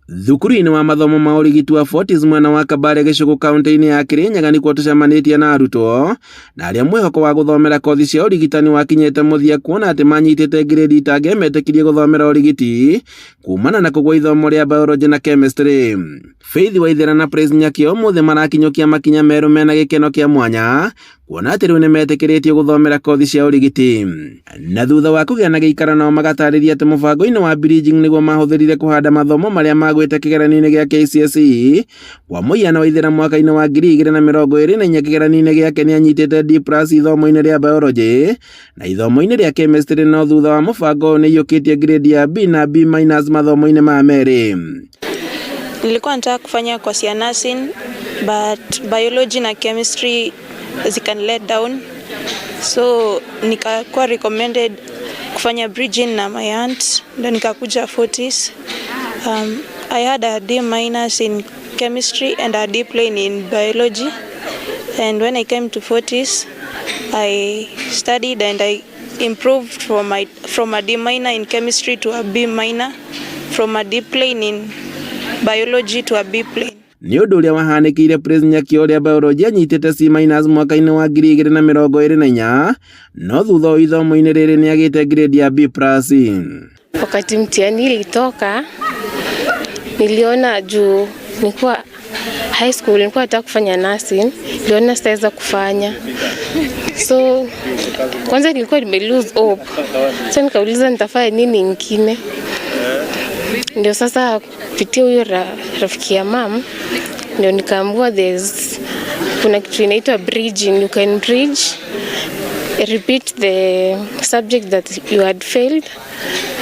Thukuru-inĩ wa mathomo ma ũrigiti wa Fortis mwena wa Kabare gĩcigo kaunti-inĩ ya Kirinyaga nĩkuo tũcemanĩtie na arutwo na arĩa mwĩhoko wa gũthomera kothi cia ũrigitani wakinyĩte mũthia kuona atĩ manyitĩte ngirĩndi itangĩametĩkirie gũthomera ũrigiti kumana na kũgũa ithomo rĩa biology na chemistry. Faith Waithera na Praise Nyakio ũmũthĩ marakinyũkia makinya merũ mena gĩkeno kĩa mwanya kuona atĩ rĩu nĩmetĩkĩrĩtio gũthomera kothi cia ũrigiti. Na thutha wa kũgĩa na gĩikaro magatarĩria atĩ mũbango-inĩ wa bridging nĩguo mahũthĩrire kũhanda mathomo marĩa magwĩte kĩgeranio-inĩ gĩa KCSE kwa mũhiano Waithera mwaka-inĩ wa 2024 kĩgeranio-inĩ gĩake nĩanyitĩte D+ ithomo-inĩ rĩa biology na ithomo-inĩ rĩa chemistry, no thutha wa mũbango nĩiyũkĩtie grade ya B na B- mathomo-inĩ ma merĩ. Nilikuwa nataka kufanya course ya nursing but biology na chemistry zikan let down, so nikakuwa recommended kufanya bridging na my aunt, ndio nikakuja Fortis. I had a D- in chemistry and a D+ in biology, and when I came to Fortis I studied and I improved from a D- in chemistry to a B-, from a D+ in biology to a B+. Nĩ ũndũ ũrĩa wahanĩkĩire Praise Nyakio ũrĩa biology anyitĩte C- mwaka-inĩ wa 2024, no thutha wa ithomo-inĩ rĩrĩ nĩagĩte grade ya B+. Wakati mtihani ilitoka niliona juu nilikuwa high school, nilikuwa nataka kufanya nursing, niliona sitaweza kufanya, so kwanza nilikuwa nime lose hope, so nikauliza nitafanya nini nyingine. Ndio sasa kupitia huyo rafiki ya mom ndio nikaambiwa kuna kitu inaitwa bridging, you can bridge, repeat the subject that you had failed.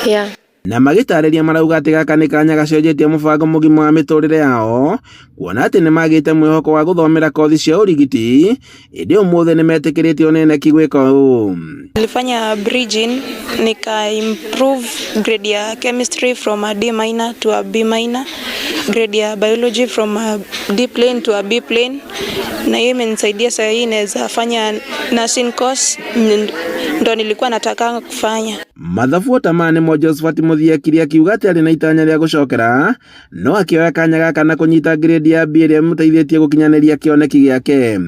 Yeah. Na magĩtarĩria marauga atĩ gaka nĩ kanya gacenjetie mũbango mũgima wa mĩtũrĩre yao kuona atĩ nĩmagĩte mwĩhoko wa gũthomera kothi cia ũrigiti, ĩndĩ ũmũthĩ nĩmetĩkĩrĩtio nĩneki gwĩka ũũ. Nilifanya bridging, nika improve grade ya chemistry from a D- to a B-, grade ya biology from a D+ to a B+, na hiyo imenisaidia sasa hii naweza fanya nursing course, ndo nilikuwa nataka kufanya. Mathabu tamane mo Josephat Muthia kiria kiuga atĩ arĩ na itanya rĩa gũcokera, no akĩoya kanya gaka na kũnyita grade ya B ĩrĩa mũteithĩtie gũkinyanĩria kĩoneki gĩake.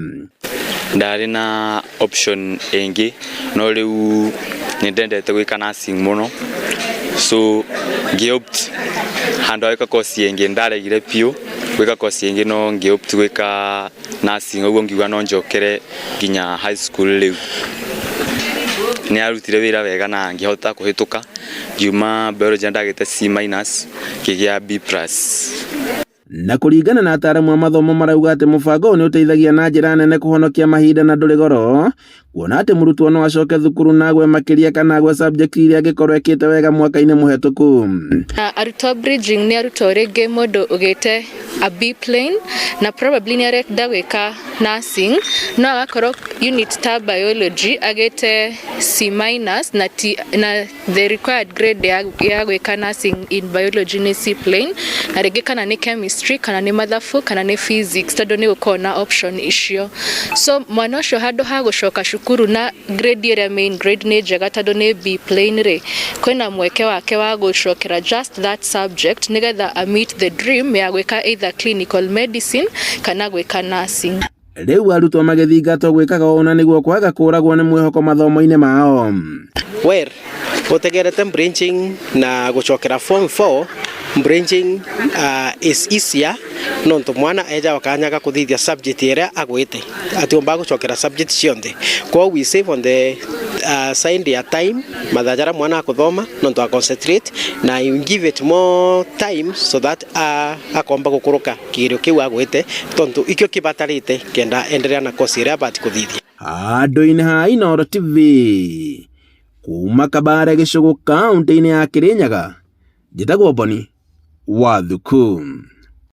Ndarĩ na option ĩngĩ, no rĩu nĩndendete gwĩka nursing mũno, so ngĩopt handũ gwĩka course ĩngĩ ndaregire piũ gwĩka course ĩngĩ, no ngĩopt gwĩka nursing, ũguo ngiuga no njokere nginya high school rĩu. Nĩ arutire wĩra wega na ngĩhota kũhĩtũka, ngiuma biology ndagĩte C- ngĩgĩa B+. Na kũringana na ataaramu a mathomo marauga atĩ mũbango ũyũ nĩũteithagia na njĩra nene kũhonokia mahinda na ndũrĩ goro, kuona atĩ mũrutwo no acoke thukuru na agwe makĩria kana agwe subject iria angĩkorwo ekĩte wega mwaka-inĩ mũhetũku. Arutwo bridging nĩ arutwo rĩngĩ mũndũ ũgĩte a B+ na probably nĩ arenda gwĩka nursing, no agakorwo unit ta biology agĩte C- na the required grade ya gwĩka nursing in biology nĩ C+, na rĩngĩ kana nĩ chemistry, kana nĩ mathabu, kana nĩ physics, tondũ nĩ gũkorwo na option icio. So mwana ũcio handũ ha gũcoka cukuru na grade ĩrĩa main grade nĩ njega tondũ nĩ B+ rĩ, kwĩna mweke wake wa gũcokera just that subject nĩgetha a meet the dream ya gwĩka either clinical medicine kana gwĩka nursing. Rĩu arutwo magĩthingatwo gwĩkaga ũũ na nĩguo kwaga kũragwo nĩ mwĩhoko mathomo-inĩ mao. Well, gũtegerete bridging na gũcokera form 4, bridging is easier, no ntũ mwana eja wakanyaga kũthithia subject ĩrĩa agwĩte atiomba gũcokera subject cionthe, kwa we save on the side ya time mathajara mwana akũthoma no ntũ concentrate na you give it more time so that akomba gũkũrũka kĩgerio kĩu agwĩte tondu ikio kibatarĩte kenda endelea na course ĩrĩa abati kũthithia. Handũ-inĩ ha Inooro TV kuma Kabare gĩcigo kaunti-inĩ ya Kirinyaga, njĩtagwo Boni Wathuku.